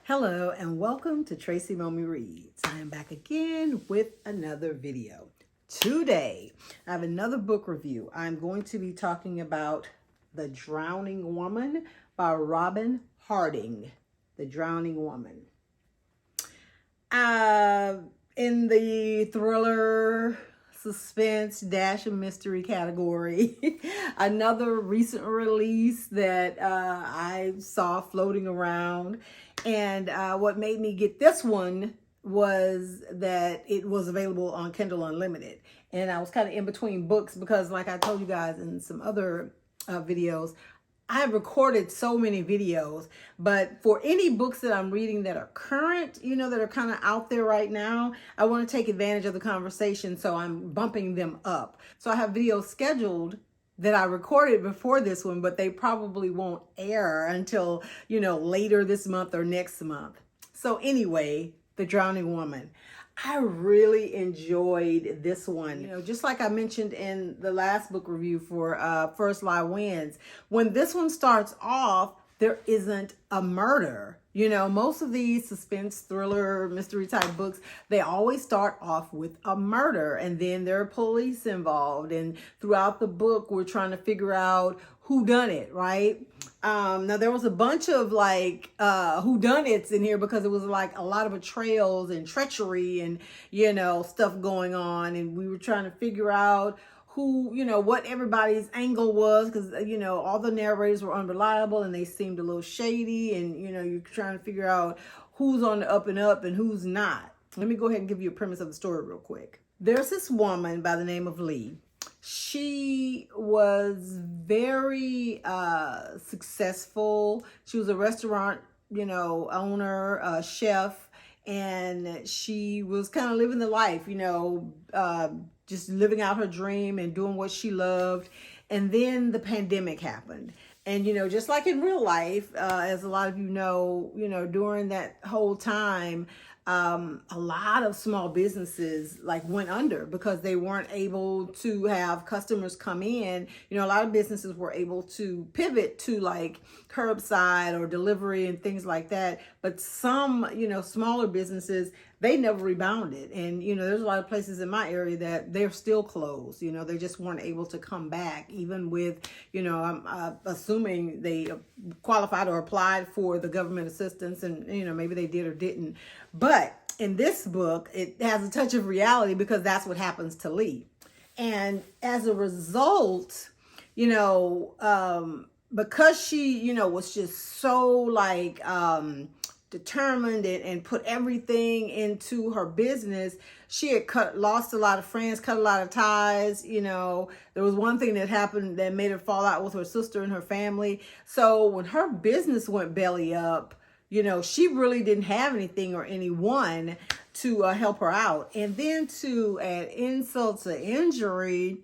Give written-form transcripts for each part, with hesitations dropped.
Hello and welcome to Tracy Mommy Reads. I am back again with another video. Today, I have another book review. I'm going to be talking about The Drowning Woman by Robyn Harding. The Drowning Woman. In the thriller, suspense, dash and mystery category, another recent release that I saw floating around. And what made me get this one was that it was available on Kindle Unlimited. And I was kind of in between books because, like I told you guys in some other videos, I have recorded so many videos, but for any books that I'm reading that are current, that are kind of out there right now, I want to take advantage of the conversation, so I'm bumping them up. So I have videos scheduled that I recorded before this one, but they probably won't air until, later this month or next month. So anyway, The Drowning Woman. I really enjoyed this one. Just like I mentioned in the last book review for First Lie Wins, when this one starts off, there isn't a murder. Most of these suspense, thriller, mystery type books, they always start off with a murder, and then there are police involved. And throughout the book, we're trying to figure out who done it, right? Now there was a bunch of whodunits in here because it was like a lot of betrayals and treachery and, stuff going on. And we were trying to figure out who, what everybody's angle was, because, all the narrators were unreliable and they seemed a little shady. And, you're trying to figure out who's on the up and up and who's not. Let me go ahead and give you a premise of the story real quick. There's this woman by the name of Lee. She was very successful. She was a restaurant, owner, chef, and she was kind of living the life, just living out her dream and doing what she loved. And then the pandemic happened. And, just like in real life, as a lot of during that whole time, a lot of small businesses went under because they weren't able to have customers come in. A lot of businesses were able to pivot to curbside or delivery and things like that. But some, smaller businesses, they never rebounded. And, there's a lot of places in my area that they're still closed. They just weren't able to come back, even with, I'm assuming they qualified or applied for the government assistance, and, maybe they did or didn't. But in this book, it has a touch of reality because that's what happens to Lee. And as a result, because she, was just so determined and put everything into her business, she had lost a lot of friends, cut a lot of ties. There was one thing that happened that made her fall out with her sister and her family. So when her business went belly up, she really didn't have anything or anyone to help her out. And then to add insult to injury,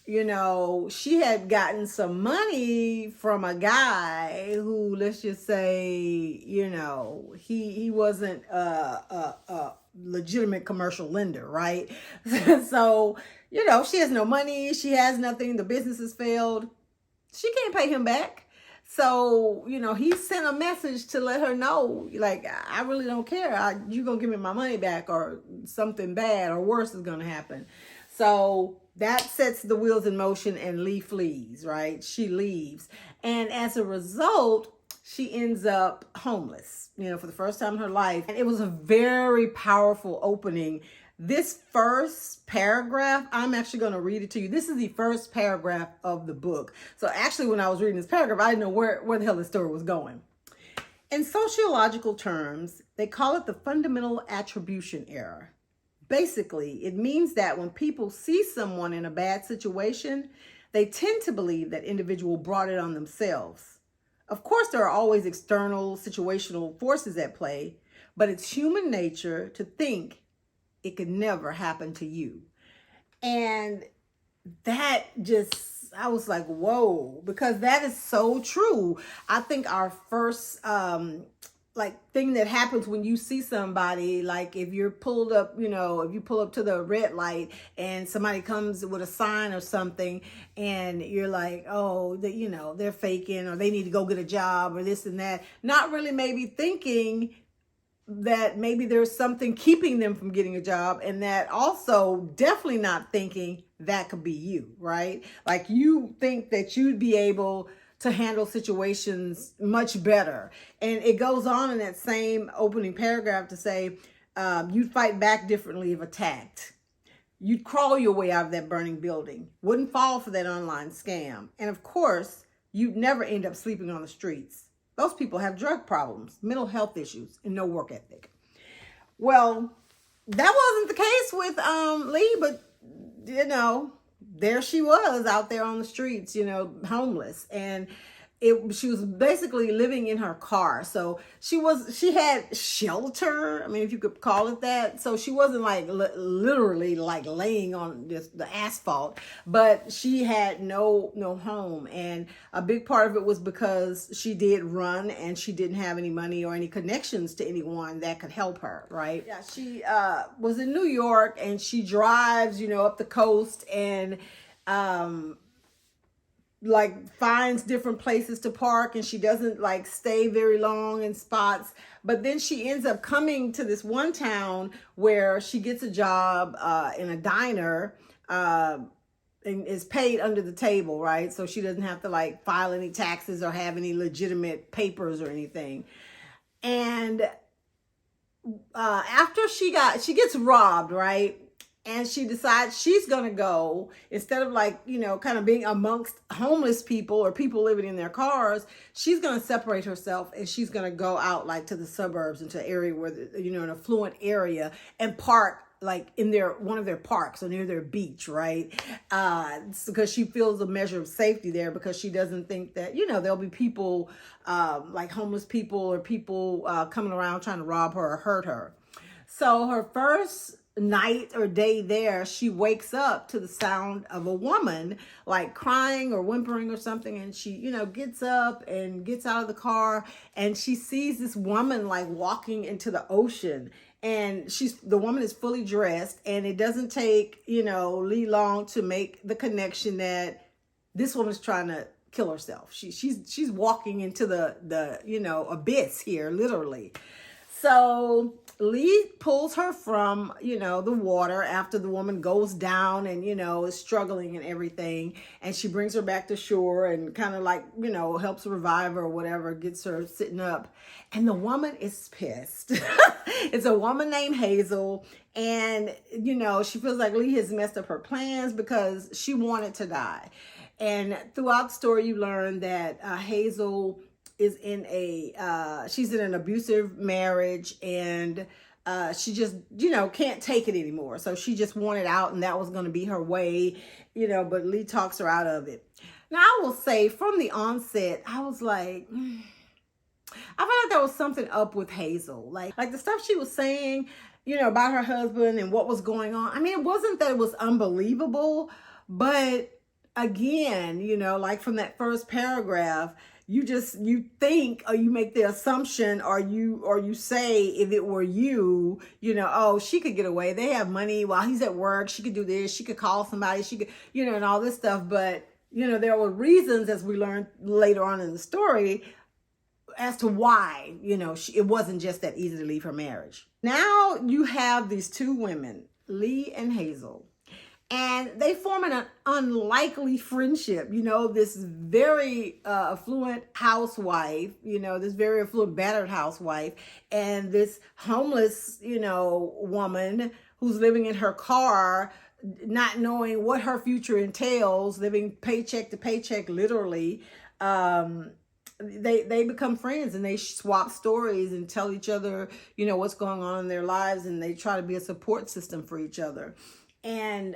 she had gotten some money from a guy who, let's just say, he wasn't a legitimate commercial lender, right? So, she has no money. She has nothing. The business has failed. She can't pay him back. So, he sent a message to let her know, I really don't care. You're going to give me my money back, or something bad or worse is going to happen. So that sets the wheels in motion, and Lee flees, right? She leaves. And as a result, she ends up homeless, for the first time in her life. And it was a very powerful opening. This first paragraph, I'm actually going to read it to you. This is the first paragraph of the book. So actually, when I was reading this paragraph, I didn't know where the hell the story was going. In sociological terms, they call it the fundamental attribution error. Basically, it means that when people see someone in a bad situation, they tend to believe that individual brought it on themselves. Of course, there are always external situational forces at play, but it's human nature to think it could never happen to you. And that just, I was like, whoa, because that is so true. I think our first thing that happens when you see somebody, if you're pulled up, if you pull up to the red light and somebody comes with a sign or something, and you're like, oh, they're faking, or they need to go get a job, or this and that, not really maybe thinking that maybe there's something keeping them from getting a job, and that also definitely not thinking that could be you, right? Like you think that you'd be able to handle situations much better. And it goes on in that same opening paragraph to say, you'd fight back differently if attacked. You'd crawl your way out of that burning building, wouldn't fall for that online scam. And of course, you'd never end up sleeping on the streets. Those people have drug problems, mental health issues, and no work ethic. Well, that wasn't the case with Lee, but there she was out there on the streets, homeless. And she was basically living in her car. So she had shelter. I mean, if you could call it that. So she wasn't like literally like laying on the asphalt, but she had no home. And a big part of it was because she did run and she didn't have any money or any connections to anyone that could help her. Right. Yeah. She was in New York, and she drives, up the coast, and like finds different places to park, and she doesn't like stay very long in spots. But then she ends up coming to this one town where she gets a job in a diner, and is paid under the table, right? So she doesn't have to like file any taxes or have any legitimate papers or anything. And after she gets robbed, right? And she decides she's going to go, instead of like, kind of being amongst homeless people or people living in their cars, she's going to separate herself, and she's going to go out like to the suburbs, into an area where, an affluent area, and park like in one of their parks or near their beach, right? Because she feels a measure of safety there, because she doesn't think that, there'll be people like homeless people or people coming around trying to rob her or hurt her. So her first night or day there, she wakes up to the sound of a woman like crying or whimpering or something, and she gets up and gets out of the car, and she sees this woman like walking into the ocean, and the woman is fully dressed, and it doesn't take Lee long to make the connection that this woman's trying to kill herself. She's walking into the abyss here, literally. So Lee pulls her from, the water after the woman goes down and, is struggling and everything. And she brings her back to shore and kind of like, helps revive her or whatever, gets her sitting up. And the woman is pissed. It's a woman named Hazel. And, she feels like Lee has messed up her plans because she wanted to die. And throughout the story, you learn that Hazel is she's in an abusive marriage, and she just, can't take it anymore. So she just wanted out, and that was going to be her way, but Lee talks her out of it. Now, I will say from the onset, I was like, I felt like there was something up with Hazel. Like the stuff she was saying, about her husband and what was going on. I mean, it wasn't that it was unbelievable, but again, like from that first paragraph, you think, or you make the assumption, or you say, if it were you, oh, she could get away. They have money while he's at work. She could do this. She could call somebody. She could, and all this stuff. But, there were reasons, as we learned later on in the story, as to why, it wasn't just that easy to leave her marriage. Now you have these two women, Lee and Hazel. And they form an unlikely friendship. This very affluent housewife, this very affluent, battered housewife, and this homeless, woman who's living in her car, not knowing what her future entails, living paycheck to paycheck, literally. They become friends, and they swap stories and tell each other, what's going on in their lives, and they try to be a support system for each other. And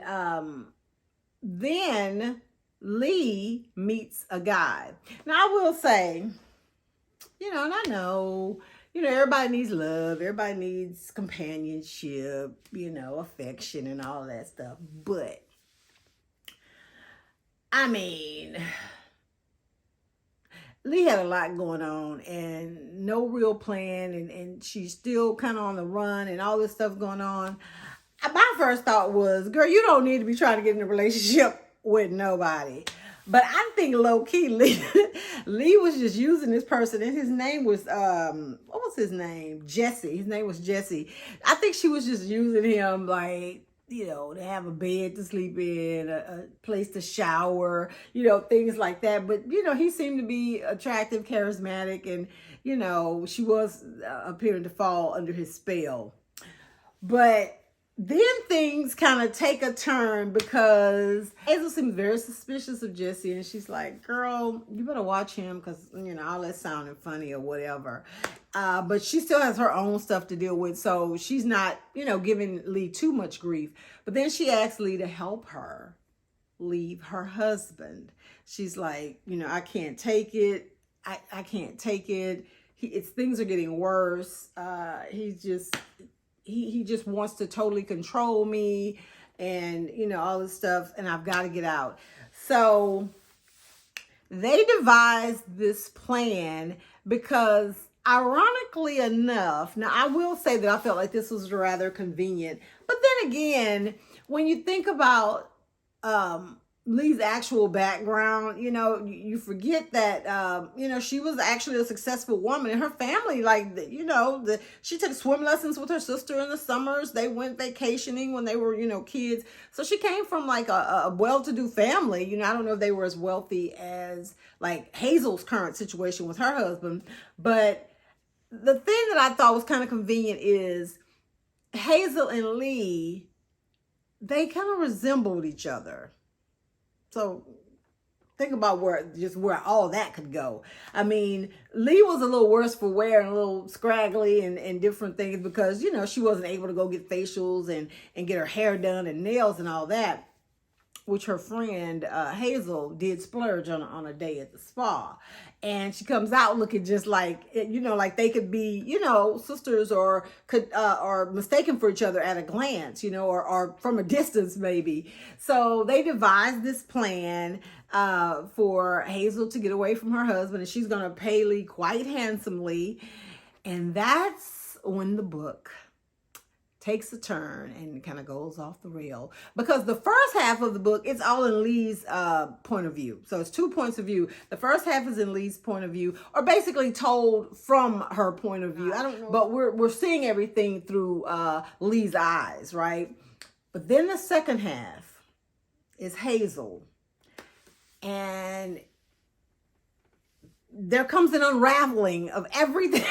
then Lee meets a guy. Now, I will say, and I know, everybody needs love. Everybody needs companionship, affection and all that stuff. But, I mean, Lee had a lot going on and no real plan. And she's still kind of on the run and all this stuff going on. My first thought was, girl, you don't need to be trying to get in a relationship with nobody. But I think low key Lee, Lee was just using this person, and his name was what was his name? Jesse. His name was Jesse. I think she was just using him like, you know, to have a bed to sleep in, a place to shower, you know, things like that. But you know, he seemed to be attractive, charismatic, and you know, she was appearing to fall under his spell. But then things kind of take a turn because Hazel seems very suspicious of Jesse, and she's like, girl, you better watch him because, you know, all that sounding funny or whatever. But she still has her own stuff to deal with, so she's not, you know, giving Lee too much grief. But then she asks Lee to help her leave her husband. She's like, you know, I can't take it. I can't take it. Things are getting worse. He just wants to totally control me, and you know, all this stuff, and I've got to get out. So they devised this plan because, ironically enough, now I will say that I felt like this was rather convenient, but then again, when you think about Lee's actual background, you know, you forget that, you know, she was actually a successful woman, and her family, like, you know, she took swim lessons with her sister in the summers. They went vacationing when they were, you know, kids. So she came from like a well-to-do family. You know, I don't know if they were as wealthy as like Hazel's current situation with her husband. But the thing that I thought was kind of convenient is Hazel and Lee, they kind of resembled each other. So think about where all that could go. I mean, Lee was a little worse for wear and a little scraggly and different things because, you know, she wasn't able to go get facials and get her hair done and nails and all that, which her friend Hazel did splurge on a day at the spa. And she comes out looking just like, you know, like they could be, you know, sisters or mistaken for each other at a glance, you know, or from a distance maybe. So they devised this plan for Hazel to get away from her husband, and she's going to pay Lee quite handsomely. And that's when the book takes a turn and kind of goes off the rail, because the first half of the book, it's all in Lee's point of view. So it's 2 points of view. The first half is in Lee's point of view, or basically told from her point of view. I don't know, but we're seeing everything through Lee's eyes, right? But then the second half is Hazel, and there comes an unraveling of everything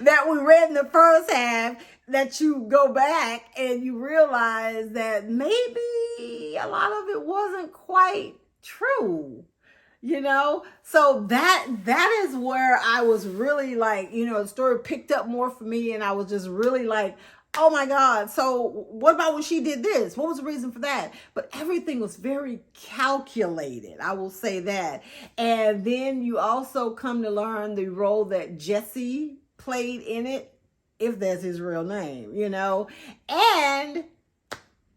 that we read in the first half, that you go back and you realize that maybe a lot of it wasn't quite true, you know? So that is where I was really like, you know, the story picked up more for me, and I was just really like, oh my God, so what about when she did this? What was the reason for that? But everything was very calculated, I will say that. And then you also come to learn the role that Jesse played in it, if that's his real name, you know. And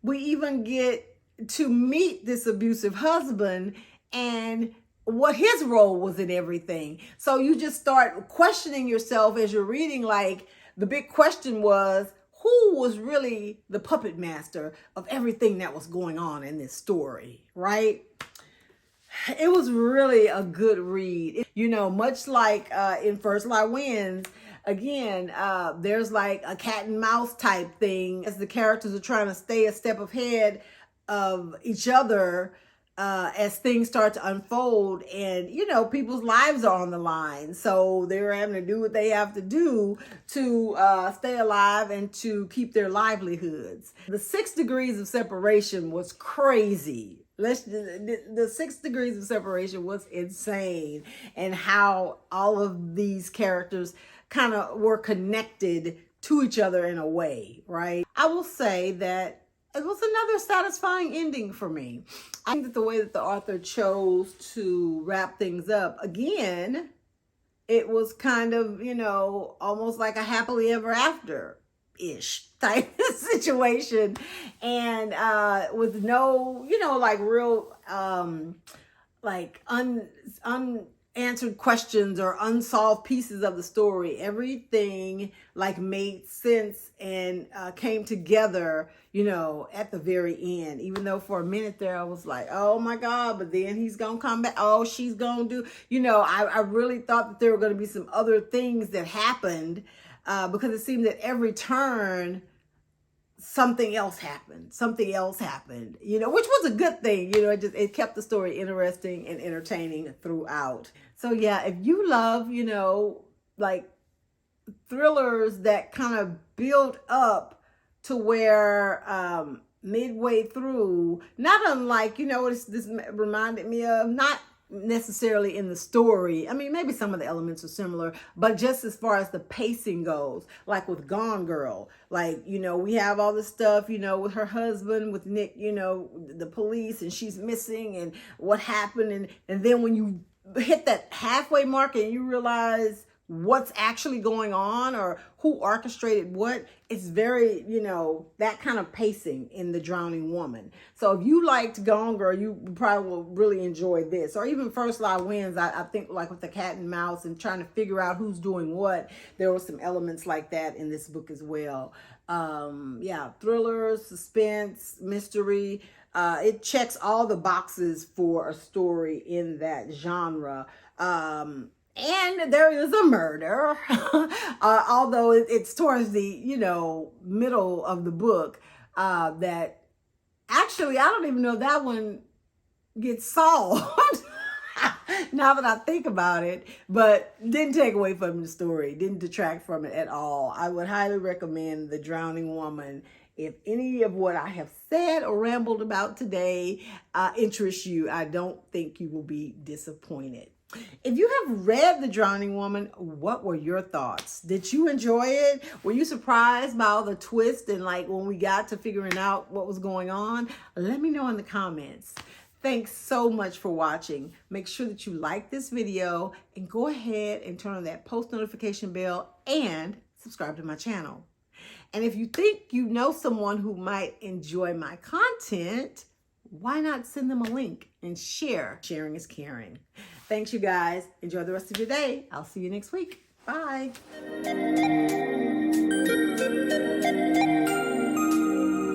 we even get to meet this abusive husband and what his role was in everything. So you just start questioning yourself as you're reading, like, the big question was, who was really the puppet master of everything that was going on in this story, right? It was really a good read. You know, much like in First Lie Wins, again, there's like a cat and mouse type thing as the characters are trying to stay a step ahead of each other as things start to unfold, and you know, people's lives are on the line, so they're having to do what they have to do to stay alive and to keep their livelihoods. The 6 degrees of separation was crazy. The 6 degrees of separation was insane, and how all of these characters kind of were connected to each other in a way, right? I will say that it was another satisfying ending for me. I think that the way that the author chose to wrap things up, again, it was kind of, you know, almost like a happily ever after-ish type of situation. And with no, you know, like real, like answered questions or unsolved pieces of the story. Everything like made sense and came together, you know, at the very end. Even though for a minute there I was like, oh my God, but then he's gonna come back. Oh, she's gonna do, you know, I really thought that there were gonna be some other things that happened because it seemed that every turn something else happened, you know, which was a good thing. You know, it kept the story interesting and entertaining throughout. So yeah, if you love, you know, like thrillers that kind of build up to where midway through, not unlike, you know, this reminded me of, not necessarily in the story. I mean, maybe some of the elements are similar, but just as far as the pacing goes, like with Gone Girl, like, you know, we have all this stuff, you know, with her husband, with Nick, you know, the police, and she's missing and what happened. And then when you hit that halfway mark and you realize what's actually going on or who orchestrated what, it's very, you know, that kind of pacing in The Drowning Woman. So if you liked Gone Girl, you probably will really enjoy this. Or even First Law Wins, I think, like with the cat and mouse and trying to figure out who's doing what, there were some elements like that in this book as well. Yeah, thriller, suspense, mystery. It checks all the boxes for a story in that genre. And there is a murder, although it's towards the, you know, middle of the book, that actually, I don't even know if that one gets solved now that I think about it, but didn't take away from the story, didn't detract from it at all. I would highly recommend The Drowning Woman. If any of what I have said or rambled about today interests you, I don't think you will be disappointed. If you have read The Drowning Woman, what were your thoughts? Did you enjoy it? Were you surprised by all the twists and like when we got to figuring out what was going on? Let me know in the comments. Thanks so much for watching. Make sure that you like this video and go ahead and turn on that post notification bell and subscribe to my channel. And if you think you know someone who might enjoy my content, why not send them a link and share? Sharing is caring. Thanks, you guys. Enjoy the rest of your day. I'll see you next week. Bye.